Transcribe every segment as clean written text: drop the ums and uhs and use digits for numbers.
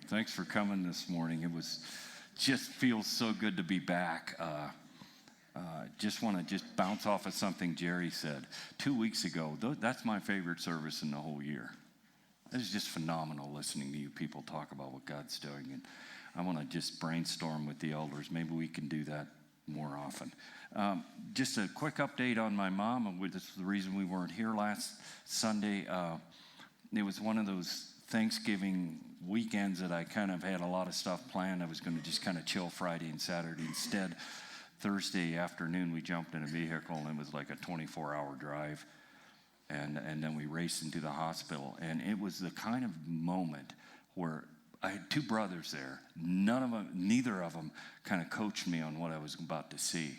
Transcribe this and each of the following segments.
Thanks for coming this morning. It just feels so good to be back. Just want to just bounce off of something Jerry said 2 weeks ago. That's my favorite service in the whole year. It was just phenomenal listening to you people talk about what God's doing, and I want to just brainstorm with the elders. Maybe we can do that more often. Just a quick update on my mom. This is the reason we weren't here last Sunday. It was one of those Thanksgiving weekends that I kind of had a lot of stuff planned. I was going to just kind of chill Friday and Saturday. Instead, Thursday afternoon, we jumped in a vehicle, and it was like a 24-hour drive. And then we raced into the hospital. And it was the kind of moment where I had two brothers there. Neither of them kind of coached me on what I was about to see.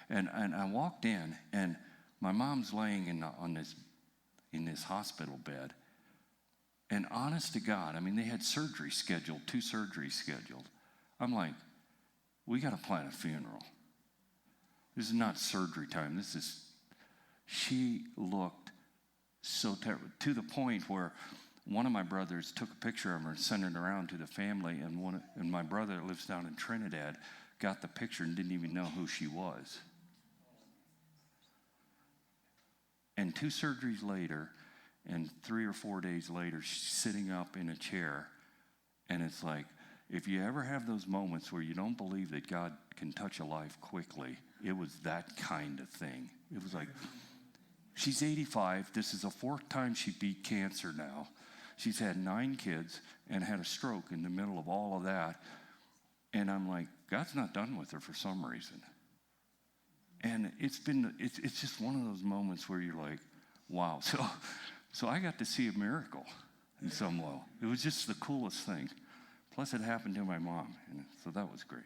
And I walked in, and my mom's laying in this hospital bed. And honest to God, I mean, they had surgery scheduled, 2 surgeries scheduled. I'm like, we got to plan a funeral. This is not surgery time. She looked so terrible, to the point where one of my brothers took a picture of her and sent it around to the family, and my brother that lives down in Trinidad got the picture and didn't even know who she was. And 2 surgeries later, and 3 or 4 days later, she's sitting up in a chair, and it's like, if you ever have those moments where you don't believe that God can touch a life quickly, it was that kind of thing. It was like, she's 85. This is the 4th time she beat cancer now. She's had 9 kids and had a stroke in the middle of all of that. And I'm like, God's not done with her for some reason. And it's just one of those moments where you're like, wow. So I got to see a miracle in some way. It was just the coolest thing. Plus, it happened to my mom, and so that was great.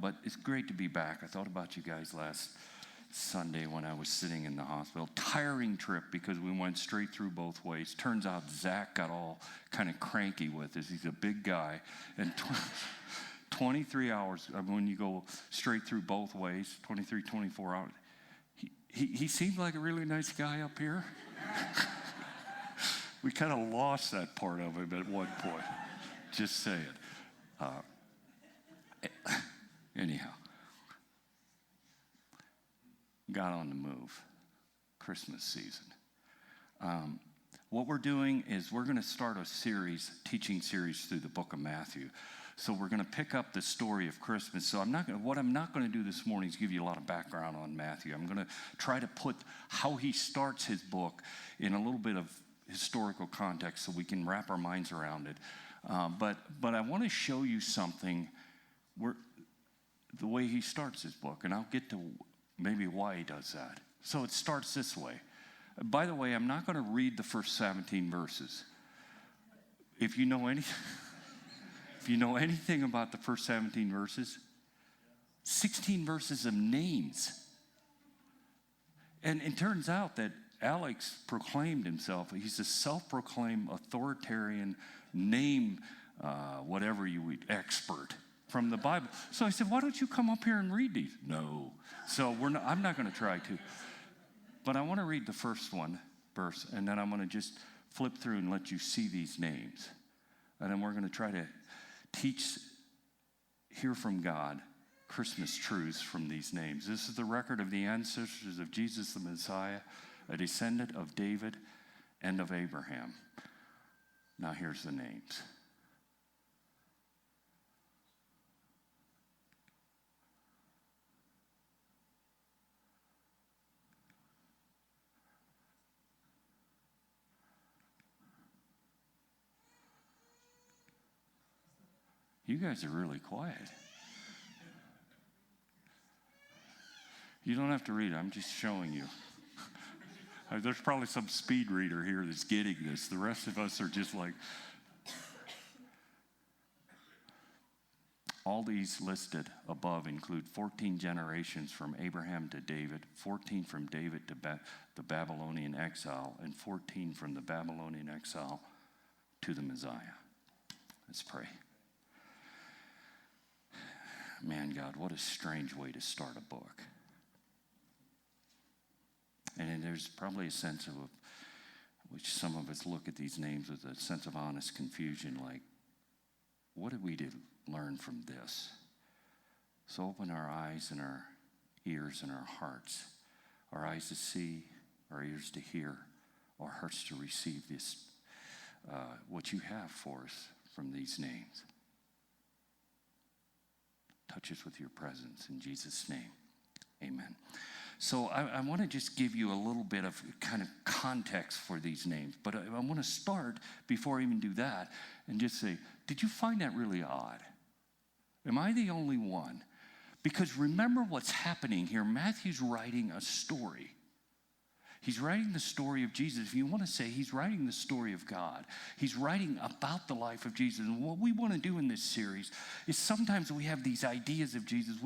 But it's great to be back. I thought about you guys last Sunday when I was sitting in the hospital. Tiring trip because we went straight through both ways. Turns out Zach got all kind of cranky with us. He's a big guy. And 23 hours, when you go straight through both ways, 23, 24 hours, he seemed like a really nice guy up here. We kind of lost that part of him at one point. Just say it. Anyhow, got on the move. Christmas season. What we're doing is we're going to start a teaching series through the book of Matthew. So we're going to pick up the story of Christmas. So what I'm not going to do this morning is give you a lot of background on Matthew. I'm going to try to put how he starts his book in a little bit of historical context so we can wrap our minds around it. But I want to show you something the way he starts his book, and I'll get to maybe why he does that. So it starts this way. By the way, I'm not going to read the first 17 verses. If you know anything about the first 17 verses, 16 verses of names. And it turns out that Alex proclaimed himself. He's a self-proclaimed authoritarian name, expert from the Bible. So I said, why don't you come up here and read these? No. So I'm not going to try to. But I want to read the first verse, and then I'm going to just flip through and let you see these names. And then we're going to try to hear from God Christmas truths from these names. This is the record of the ancestors of Jesus the Messiah, a descendant of David and of Abraham. Now here's the names. You guys are really quiet. You don't have to read it. I'm just showing you. There's probably some speed reader here that's getting this. The rest of us are just like. All these listed above include 14 generations from Abraham to David, 14 from David to the Babylonian exile, and 14 from the Babylonian exile to the Messiah. Let's pray. Man, God, what a strange way to start a book. And there's probably a sense of which some of us look at these names with a sense of honest confusion, like, what did we learn from this? So open our eyes and our ears and our hearts, our eyes to see, our ears to hear, our hearts to receive this, what you have for us from these names. Touch us with your presence in Jesus' name. Amen. So I want to just give you a little bit of kind of context for these names, but I want to start before I even do that and just say, did you find that really odd? Am I the only one? Because remember what's happening here. Matthew's writing a story. He's writing the story of Jesus. If you want to say, he's writing the story of God. He's writing about the life of Jesus. And what we want to do in this series is sometimes we have these ideas of Jesus.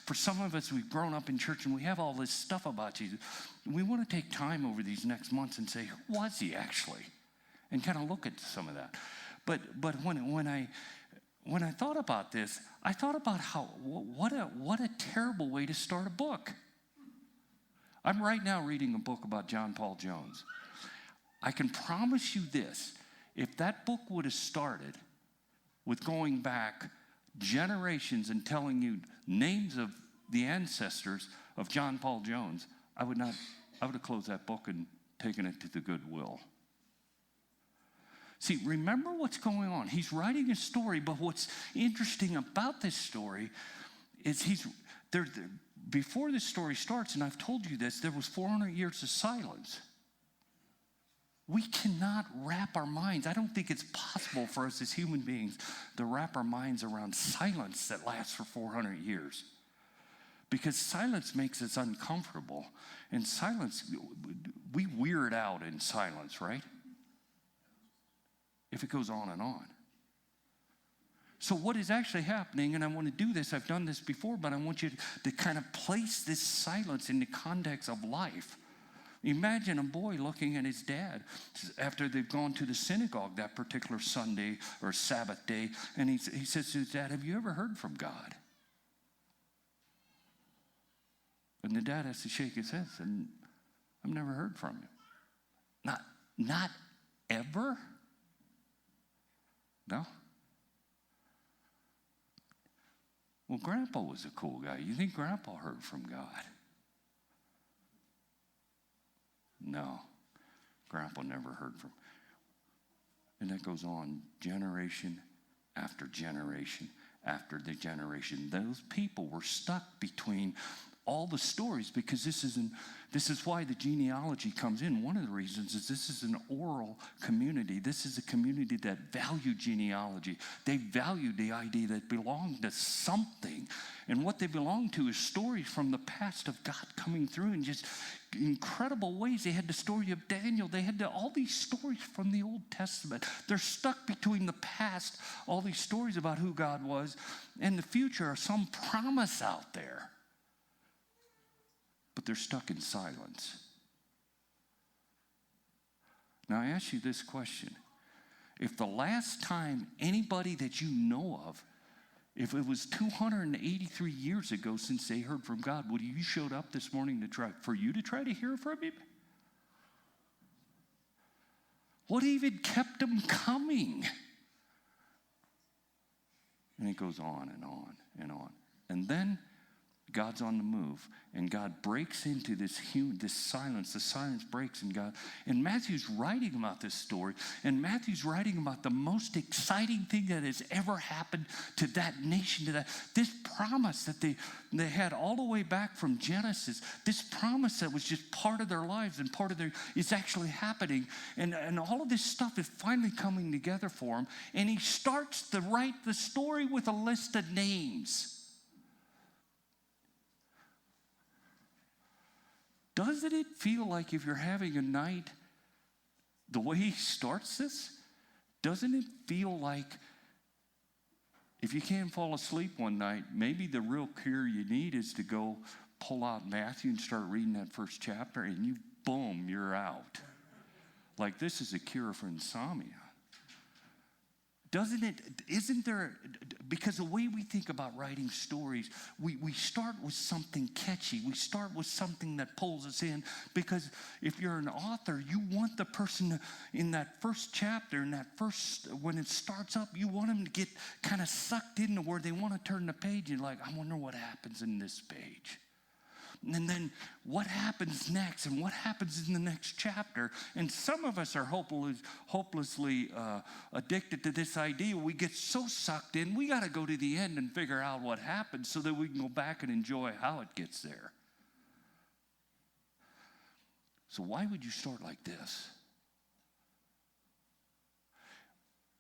For some of us, we've grown up in church and we have all this stuff about Jesus. We want to take time over these next months and say, who was he actually? And kind of look at some of that. But when I thought about this, I thought about what a terrible way to start a book. I'm right now reading a book about John Paul Jones. I can promise you this, if that book would have started with going back generations and telling you names of the ancestors of John Paul Jones, I would have closed that book and taken it to the Goodwill. See, remember what's going on. He's writing a story, but what's interesting about this story is before this story starts, and I've told you this, there was 400 years of silence. We cannot wrap our minds. I don't think it's possible for us as human beings to wrap our minds around silence that lasts for 400 years. Because silence makes us uncomfortable. And silence, we weird out in silence, right? If it goes on and on. So what is actually happening, and I want to do this, I've done this before, but I want you to kind of place this silence in the context of life. Imagine a boy looking at his dad after they've gone to the synagogue that particular Sunday or Sabbath day, and he says to his dad, have you ever heard from God? And the dad has to shake his head and I've never heard from him. Not ever? No? Well, Grandpa was a cool guy. You think Grandpa heard from God? No. Grandpa never heard from. And that goes on generation after generation after the generation. Those people were stuck between all the stories because this is why the genealogy comes in. One of the reasons is this is an oral community. This is a community that valued genealogy. They valued the idea that belonged to something. And what they belonged to is stories from the past of God coming through in just incredible ways. They had the story of Daniel. They had all these stories from the Old Testament. They're stuck between the past, all these stories about who God was, and the future, some promise out there. But they're stuck in silence. Now I ask you this question. If the last time anybody that you know of, if it was 283 years ago since they heard from God, would you showed up this morning to try to hear from him? What even kept them coming? And it goes on and on and on. And then God's on the move, and God breaks into this silence. The silence breaks, and Matthew's writing about this story, and Matthew's writing about the most exciting thing that has ever happened to that nation, this promise that they had all the way back from Genesis, this promise that was just part of their lives and it's actually happening, and all of this stuff is finally coming together for him, and he starts to write the story with a list of names. Doesn't it feel like if you're having a night, the way he starts this, doesn't it feel like if you can't fall asleep one night, maybe the real cure you need is to go pull out Matthew and start reading that first chapter and boom, you're out. Like this is a cure for insomnia. Isn't there, because the way we think about writing stories, we start with something catchy. We start with something that pulls us in, because if you're an author, you want the person in that first chapter, when it starts up, you want them to get kind of sucked into where they want to turn the page and like, I wonder what happens in this page. And then what happens next, and what happens in the next chapter. And some of us are hopelessly addicted to this idea. We get so sucked in, we got to go to the end and figure out what happens so that we can go back and enjoy how it gets there. So why would you start like this?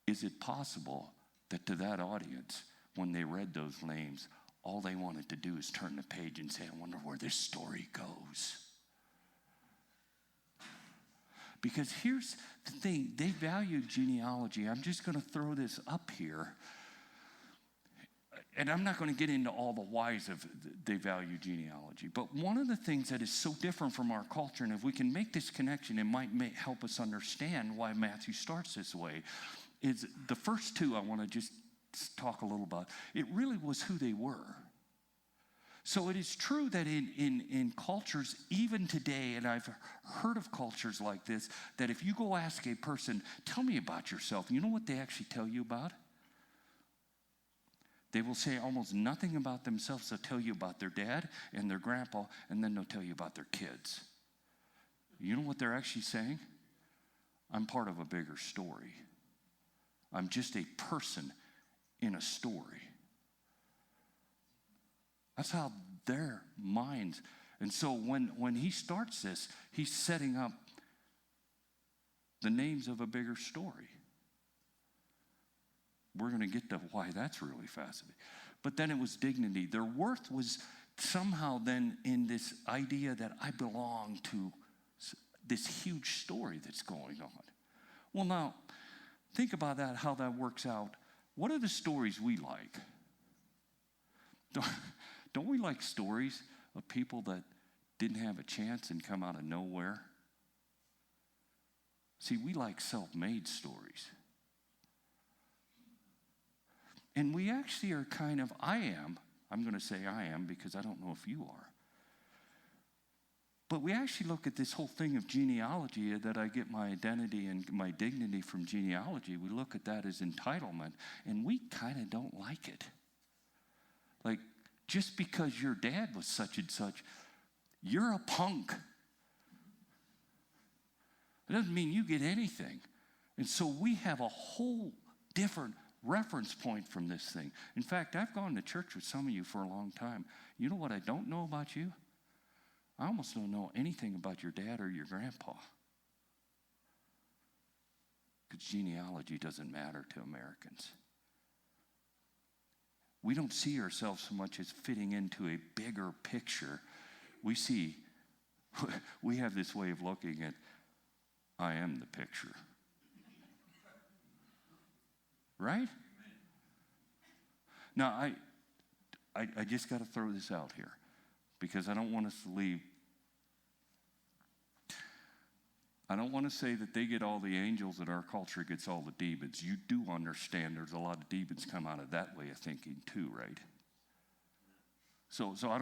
Is it possible that to that audience, when they read those names, all they wanted to do is turn the page and say, I wonder where this story goes? Because here's the thing, they value genealogy. I'm just going to throw this up here. And I'm not going to get into all the whys of they value genealogy. But one of the things that is so different from our culture, and if we can make this connection, it might help us understand why Matthew starts this way, is the first two I want to just talk a little about. It really was who they were. So it is true that in cultures, even today, and I've heard of cultures like this, that if you go ask a person, tell me about yourself, you know what they actually tell you about? They will say almost nothing about themselves. They'll tell you about their dad and their grandpa, and then they'll tell you about their kids. You know what they're actually saying? I'm part of a bigger story. I'm just a person in a story. That's how their minds. And so when he starts this, he's setting up the names of a bigger story. We're going to get to why that's really fascinating. But then it was dignity. Their worth was somehow then in this idea that I belong to this huge story that's going on. Well, now, think about that, how that works out. What are the stories we like? Don't we like stories of people that didn't have a chance and come out of nowhere? See, we like self-made stories. And we actually are kind of, I'm going to say I am because I don't know if you are. But we actually look at this whole thing of genealogy, that I get my identity and my dignity from genealogy. We look at that as entitlement, and we kind of don't like it. Like, just because your dad was such and such, you're a punk. It doesn't mean you get anything. And so we have a whole different reference point from this thing. In fact, I've gone to church with some of you for a long time. You know what I don't know about you? I almost don't know anything about your dad or your grandpa. Because genealogy doesn't matter to Americans. We don't see ourselves so much as fitting into a bigger picture. We have this way of looking at, I am the picture. Right? Now, I just got to throw this out here, because I don't want us to leave. I don't want to say that they get all the angels and our culture gets all the demons. You do understand there's a lot of demons come out of that way of thinking too, right? So I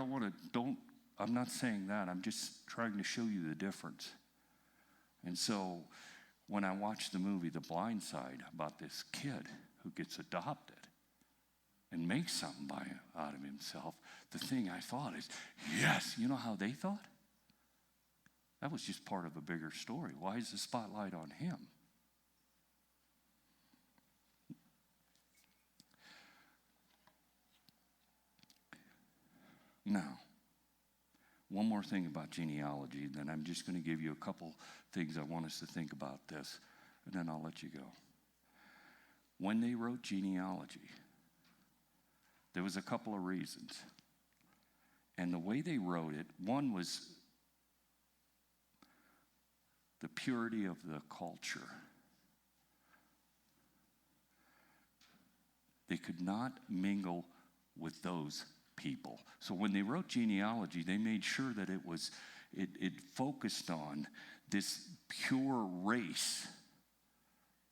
I'm not saying that. I'm just trying to show you the difference. And so when I watched the movie The Blind Side about this kid who gets adopted and makes something out of himself, the thing I thought is, yes, you know how they thought? That was just part of a bigger story. Why is the spotlight on him? Now, one more thing about genealogy, then I'm just going to give you a couple things I want us to think about this, and then I'll let you go. When they wrote genealogy, there was a couple of reasons. And the way they wrote it, one was the purity of the culture. They could not mingle with those people. So when they wrote genealogy, they made sure that it focused on this pure race,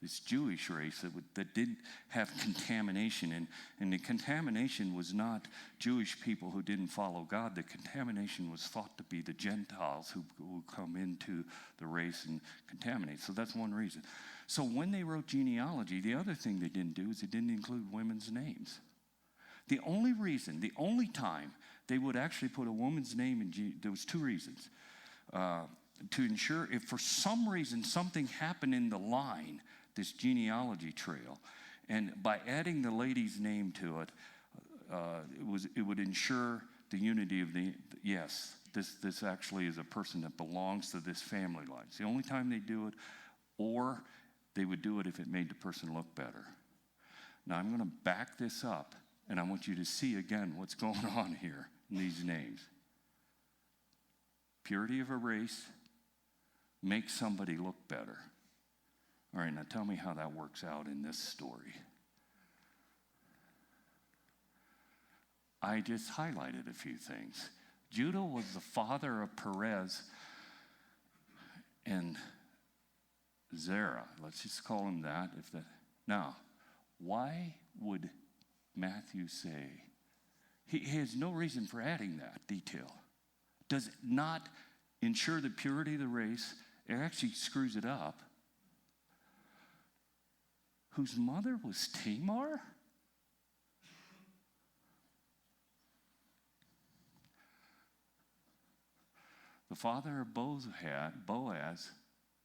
this Jewish race that didn't have contamination. And the contamination was not Jewish people who didn't follow God. The contamination was thought to be the Gentiles who come into the race and contaminate. So that's one reason. So when they wrote genealogy, the other thing they didn't do is they didn't include women's names. The only reason, the only time they would actually put a woman's name in, there was two reasons. To ensure if for some reason something happened in the line, this genealogy trail, and by adding the lady's name to it, it would ensure the unity of yes, this actually is a person that belongs to this family line. It's the only time they do it, or they would do it if it made the person look better. Now I'm going to back this up, and I want you to see again what's going on here in these names. Purity of a race makes somebody look better. All right, now tell me how that works out in this story. I just highlighted a few things. Judah was the father of Perez and Zerah. Let's just call him that. Now, why would Matthew say? He has no reason for adding that detail. Does it not ensure the purity of the race? It actually screws it up. Whose mother was Tamar? The father of Boaz,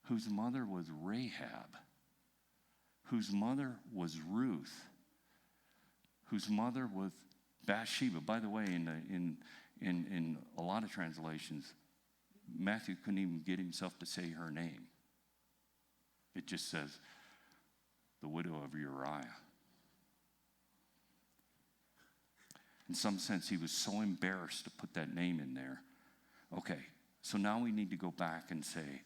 whose mother was Rahab, whose mother was Ruth, whose mother was Bathsheba. By the way, in a lot of translations, Matthew couldn't even get himself to say her name. It just says, the widow of Uriah. In some sense, he was so embarrassed to put that name in there. Okay, so now we need to go back and say,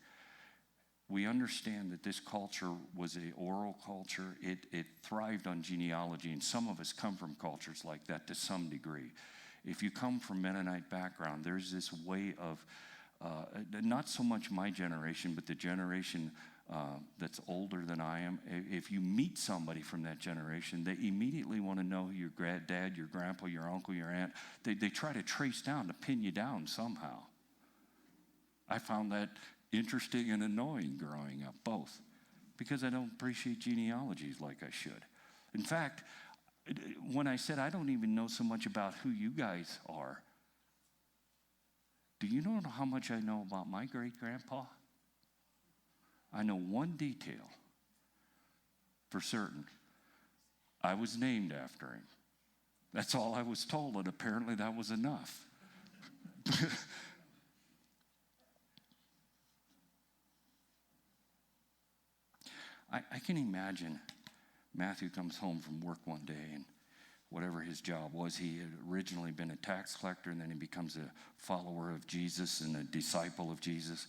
we understand that this culture was an oral culture. It thrived on genealogy, and some of us come from cultures like that to some degree. If you come from Mennonite background, there's this way of, not so much my generation, but the generation that's older than I am. If you meet somebody from that generation, they immediately want to know your dad, your grandpa, your uncle, your aunt. They try to trace down, to pin you down somehow. I found that interesting and annoying growing up, both, because I don't appreciate genealogies like I should. In fact, when I said I don't even know so much about who you guys are, do you know how much I know about my great-grandpa? I know one detail for certain. I was named after him. That's all I was told, and apparently that was enough. I can imagine Matthew comes home from work one day, and whatever his job was, he had originally been a tax collector, and then he becomes a follower of Jesus and a disciple of Jesus.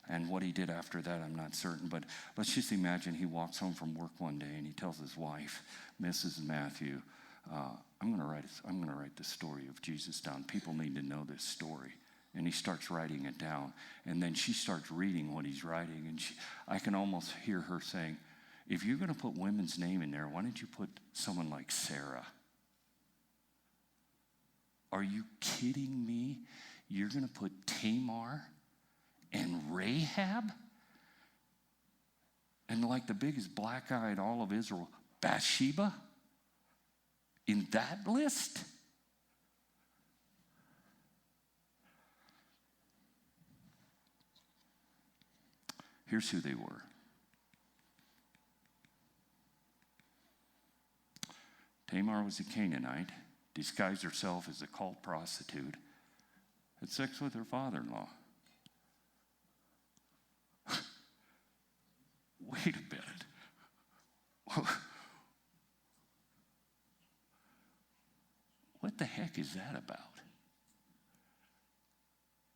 And what he did after that, I'm not certain. But let's just imagine he walks home from work one day, and he tells his wife, Mrs. Matthew, I'm going to write the story of Jesus down. People need to know this story. And he starts writing it down. And then she starts reading what he's writing. And I can almost hear her saying, if you're going to put women's name in there, why don't you put someone like Sarah? Are you kidding me? You're going to put Tamar and Rahab? And like the biggest black eye in all of Israel, Bathsheba? In that list? Here's who they were. Tamar was a Canaanite, disguised herself as a cult prostitute, had sex with her father-in-law. Wait a minute. What the heck is that about?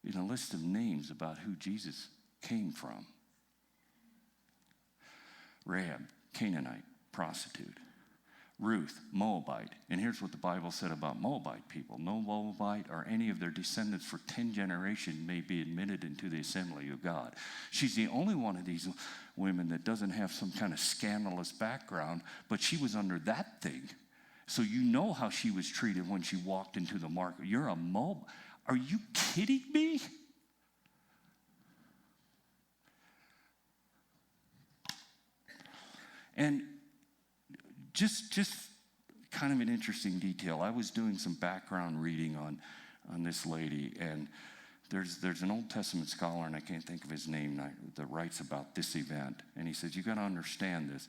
In a list of names about who Jesus came from. Rahab, Canaanite, prostitute. Ruth, Moabite. And here's what the Bible said about Moabite people. No Moabite or any of their descendants for 10 generations may be admitted into the assembly of God. She's the only one of these women that doesn't have some kind of scandalous background, but she was under that thing. So you know how she was treated when she walked into the market. You're a Moab. Are you kidding me? And just kind of an interesting detail. I was doing some background reading on this lady, and there's an Old Testament scholar, and I can't think of his name, that writes about this event. And he says, you got to understand this.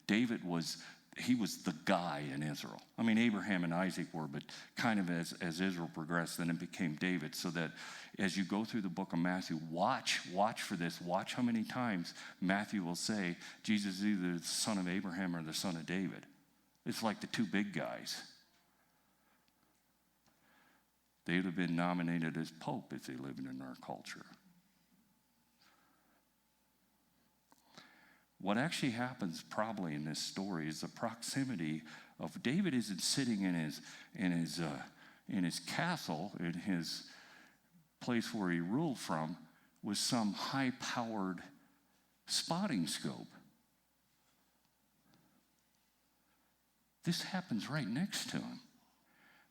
David was the guy in Israel. I mean, Abraham and Isaac were, but kind of as Israel progressed, then it became David. So that as you go through the book of Matthew, watch for this. Watch how many times Matthew will say Jesus is either the son of Abraham or the son of David. It's like the two big guys. They would have been nominated as pope if they lived in our culture. What actually happens probably in this story is the proximity of David isn't sitting in his castle, in his place where he ruled from, with some high-powered spotting scope. This happens right next to him.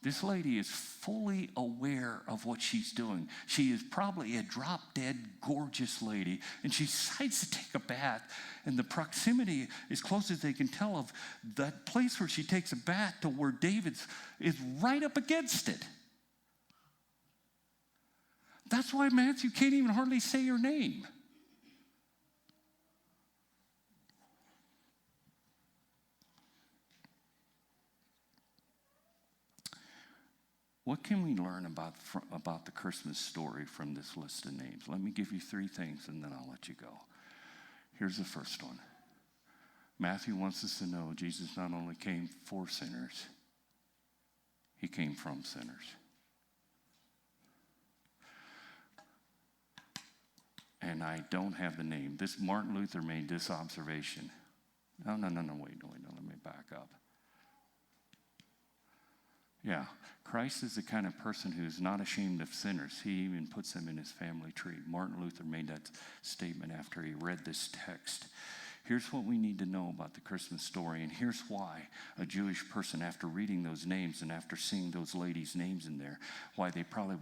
This lady is fully aware of what she's doing. She is probably a drop-dead gorgeous lady, and she decides to take a bath, and the proximity, as close as they can tell, of that place where she takes a bath to where David's is right up against it. That's why Matthew can't even hardly say her name. What can we learn about the Christmas story from this list of names? Let me give you 3 things, and then I'll let you go. Here's the first one. Matthew wants us to know Jesus not only came for sinners, he came from sinners. And I don't have the name. Martin Luther made this observation. No, wait, let me back up. Yeah, Christ is the kind of person who's not ashamed of sinners. He even puts them in his family tree. Martin Luther made that statement after he read this text. Here's what we need to know about the Christmas story, and here's why a Jewish person, after reading those names and after seeing those ladies' names in there, why they probably,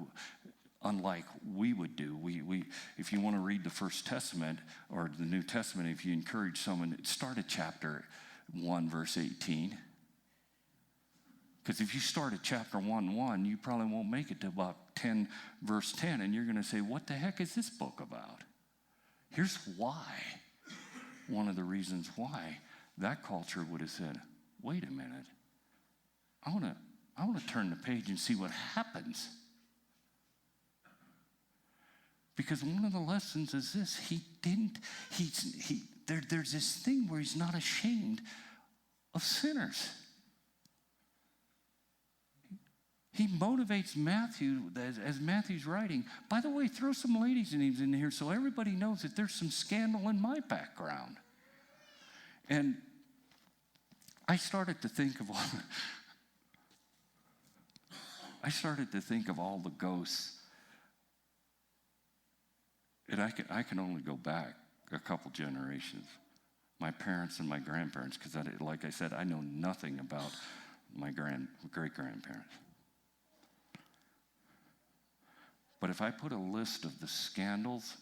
unlike we would do, we if you want to read the First Testament or the New Testament, if you encourage someone, start at chapter 1, verse 18. Because if you start at chapter 1:1, you probably won't make it to about 10, verse 10, and you're going to say, what the heck is this book about? Here's why. One of the reasons why that culture would have said, wait a minute, I want to turn the page and see what happens. Because one of the lessons is this, there's this thing where he's not ashamed of sinners. He motivates Matthew, as Matthew's writing, by the way, throw some ladies' names in here so everybody knows that there's some scandal in my background. And I started to think of all the ghosts. And I can only go back a couple generations. My parents and my grandparents, because like I said, I know nothing about my great-grandparents. But if I put a list of the scandals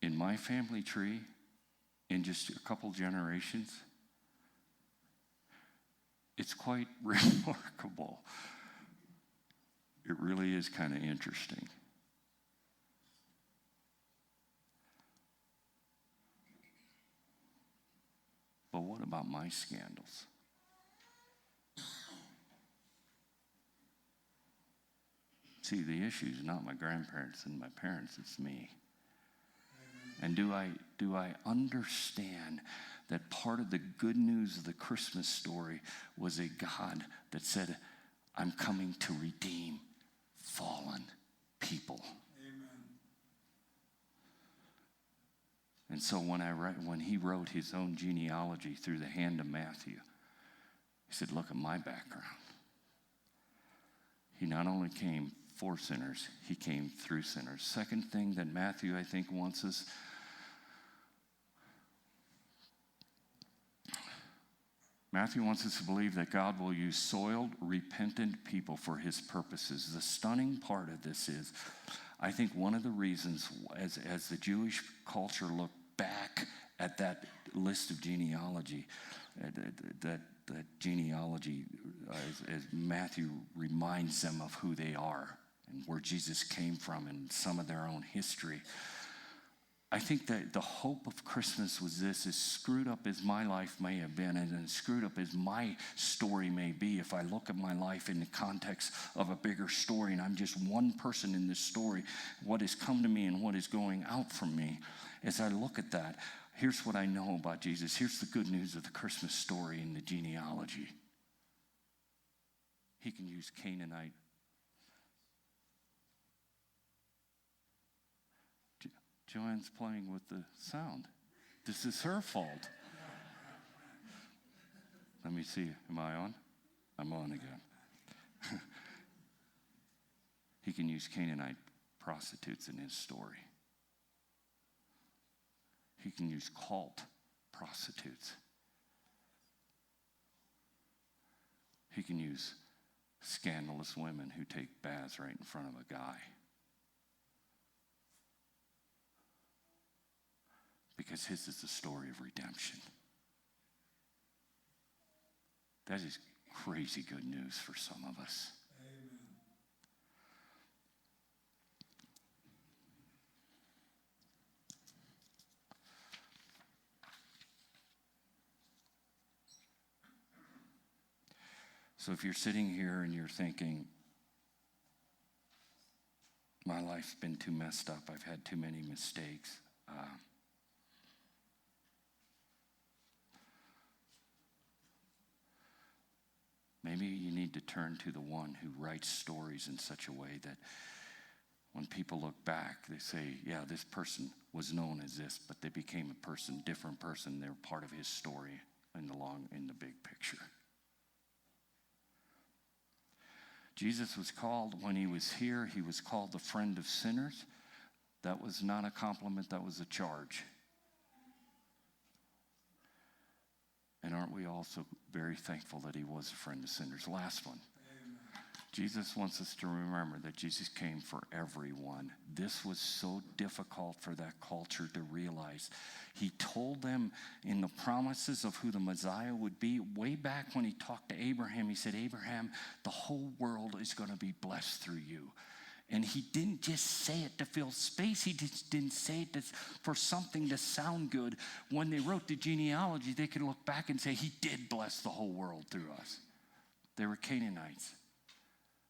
in my family tree in just a couple generations, it's quite remarkable. It really is kind of interesting. But what about my scandals? See, the issue is not my grandparents and my parents, it's me. And do I understand that part of the good news of the Christmas story was a God that said, I'm coming to redeem fallen people. Amen. And so when he wrote his own genealogy through the hand of Matthew, He said, look at my background. He not only came for sinners, he came through sinners. Second thing that Matthew, I think, wants us, Matthew wants us to believe that God will use soiled, repentant people for his purposes. The stunning part of this is, I think one of the reasons, as the Jewish culture looked back at that list of genealogy, that genealogy, as Matthew reminds them of who they are and where Jesus came from and some of their own history. I think that the hope of Christmas was this: as screwed up as my life may have been, and as screwed up as my story may be, if I look at my life in the context of a bigger story, and I'm just one person in this story, what has come to me and what is going out from me, as I look at that, here's what I know about Jesus. Here's the good news of the Christmas story in the genealogy. He can use Canaanite. Joanne's playing with the sound. This is her fault. Let me see. Am I on? I'm on again. He can use Canaanite prostitutes in his story. He can use cult prostitutes. He can use scandalous women who take baths right in front of a guy. Because his is the story of redemption. That is crazy good news for some of us. Amen. So if you're sitting here and you're thinking, my life's been too messed up, I've had too many mistakes, maybe you need to turn to the one who writes stories in such a way that when people look back, they say, yeah, this person was known as this, but they became a person, different person. They're part of his story in the big picture. Jesus was called, when he was here, he was called the friend of sinners. That was not a compliment, that was a charge. And aren't we also very thankful that he was a friend of sinners? Last one. Amen. Jesus wants us to remember that Jesus came for everyone. This was so difficult for that culture to realize. He told them in the promises of who the Messiah would be, way back when he talked to Abraham, he said, Abraham, the whole world is going to be blessed through you. And he didn't just say it to fill space. He just didn't say it for something to sound good. When they wrote the genealogy, they could look back and say, he did bless the whole world through us. They were Canaanites.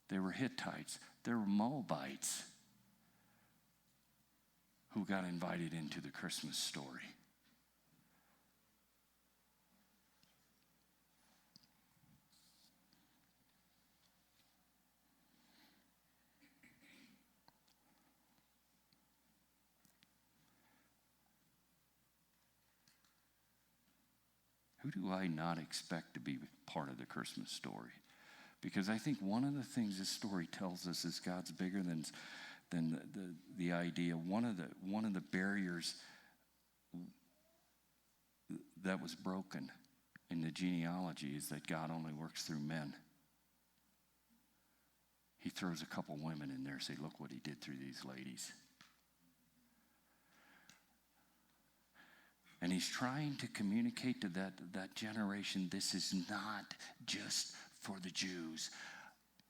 They were Hittites. They were Moabites who got invited into the Christmas story. Who do I not expect to be part of the Christmas story? Because I think one of the things this story tells us is God's bigger than the idea. One of the barriers that was broken in the genealogy is that God only works through men. He throws a couple women in there and say, look what he did through these ladies. And he's trying to communicate to that generation, this is not just for the Jews.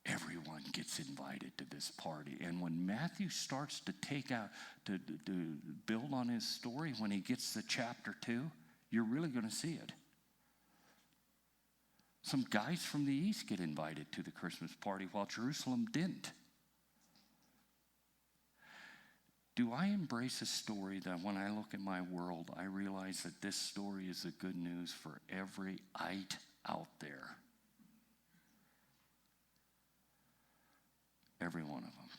Everyone gets invited to this party. And when Matthew starts to to build on his story, when he gets to chapter 2, you're really going to see it. Some guys from the east get invited to the Christmas party while Jerusalem didn't. Do I embrace a story that when I look at my world, I realize that this story is the good news for every ite out there? Every one of them.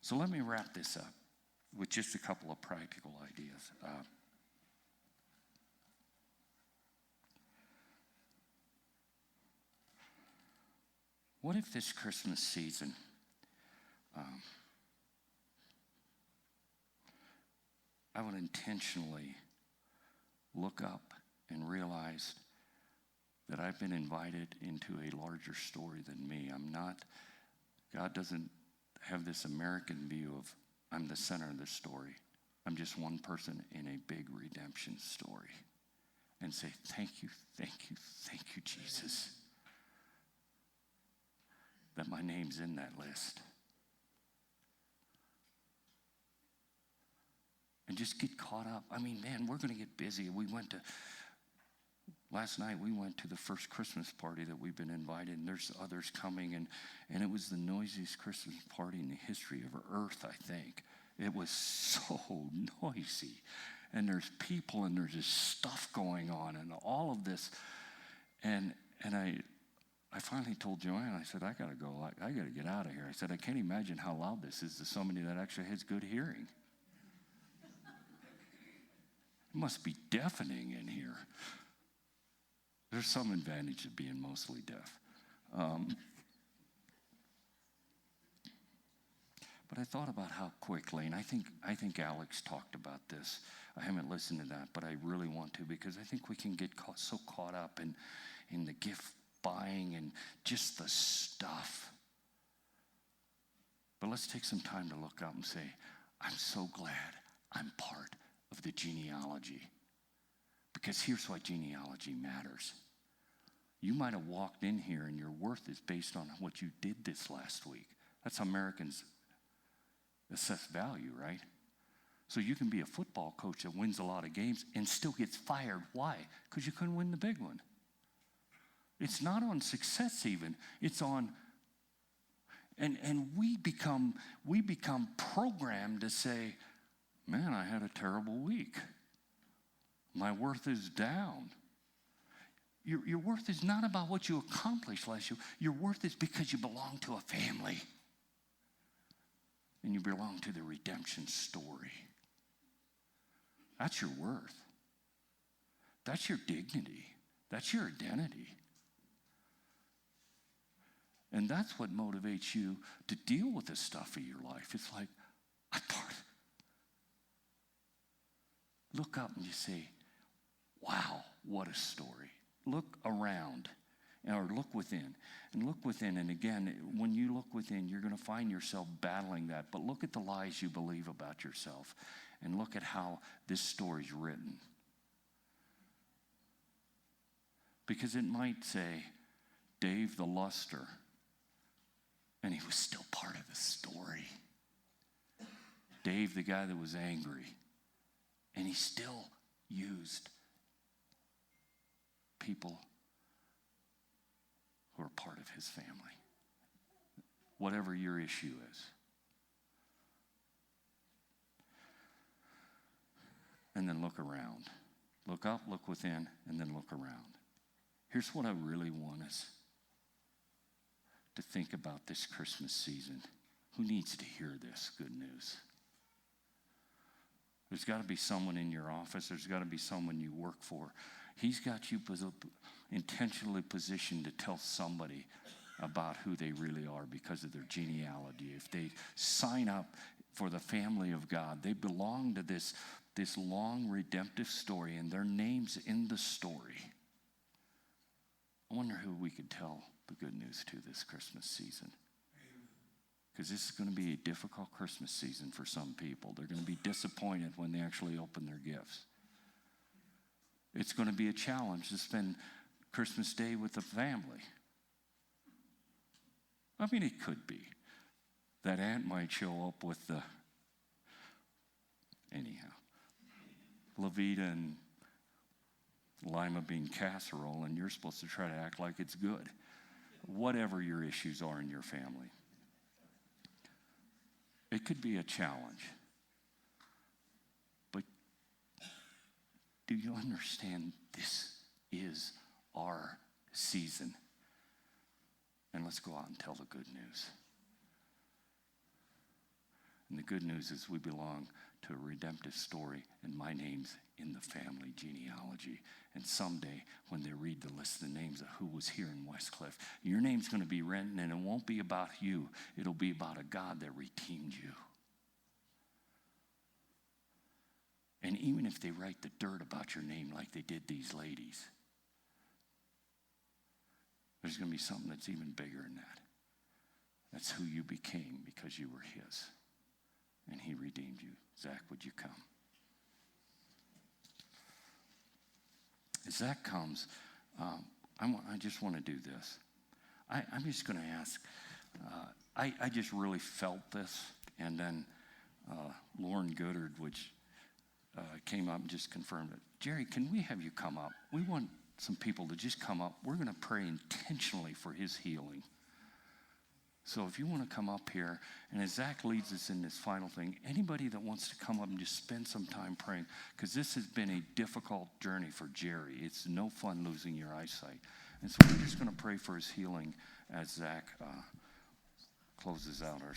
So let me wrap this up with just a couple of practical ideas. What if this Christmas season, I would intentionally look up and realize that I've been invited into a larger story than me. God doesn't have this American view of I'm the center of the story. I'm just one person in a big redemption story. And say, thank you, Jesus, that my name's in that list. And just get caught up. I mean, man, we're going to get busy. Last night we went to the first Christmas party that we've been invited, and there's others coming, and it was the noisiest Christmas party in the history of Earth, I think. It was so noisy. And there's people, and there's just stuff going on, and all of this. And I finally told Joanne, I said, I got to go. I got to get out of here. I said, I can't imagine how loud this is to somebody that actually has good hearing. It must be deafening in here. There's some advantage of being mostly deaf. But I thought about how quickly, and I think Alex talked about this. I haven't listened to that, but I really want to, because I think we can get so caught up in the gift buying and just the stuff. But let's take some time to look up and say, I'm so glad I'm part of the genealogy. Because here's why genealogy matters. You might have walked in here and your worth is based on what you did this last week. That's how Americans assess value, right? So you can be a football coach that wins a lot of games and still gets fired. Why? Because you couldn't win the big one. It's not on success even. It's on, and we become programmed to say, man, I had a terrible week. My worth is down. Your worth is not about what you accomplished last year. Your worth is because you belong to a family. And you belong to the redemption story. That's your worth. That's your dignity. That's your identity. And that's what motivates you to deal with the stuff of your life. It's like, I'm part. Look up and you say, wow, what a story. Look around, or look within. And look within, and again, when you look within, you're going to find yourself battling that. But look at the lies you believe about yourself, and look at how this story's written. Because it might say, Dave the luster, and he was still part of the story. Dave, the guy that was angry, and he still used people who are part of his family. Whatever your issue is. And then look around. Look up, look within, and then look around. Here's what I really want us to think about this Christmas season. Who needs to hear this good news? There's got to be someone in your office. There's got to be someone you work for. He's got you intentionally positioned to tell somebody about who they really are because of their genealogy. If they sign up for the family of God, they belong to this long redemptive story, and their name's in the story. I wonder who we could tell the good news to this Christmas season. Because this is going to be a difficult Christmas season for some people. They're going to be disappointed when they actually open their gifts. It's going to be a challenge to spend Christmas Day with the family. I mean, it could be. That aunt might show up with the, Levita and lima bean casserole, and you're supposed to try to act like it's good. Whatever your issues are in your family. It could be a challenge. But do you understand this is our season? And let's go out and tell the good news. And the good news is we belong to a redemptive story, and my name's in the family genealogy. And someday, when they read the list of the names of who was here in Westcliffe, your name's going to be written, and it won't be about you. It'll be about a God that redeemed you. And even if they write the dirt about your name like they did these ladies, there's going to be something that's even bigger than that. That's who you became because you were his. And he redeemed you. Zach, would you come? As Zach comes, I just want to do this. I'm just going to ask. I just really felt this. And then Lauren Goodard, which came up and just confirmed it. Jerry, can we have you come up? We want some people to just come up. We're going to pray intentionally for his healing. So if you want to come up here, and as Zach leads us in this final thing, anybody that wants to come up and just spend some time praying, because this has been a difficult journey for Jerry. It's no fun losing your eyesight. And so we're just going to pray for his healing as Zach closes out our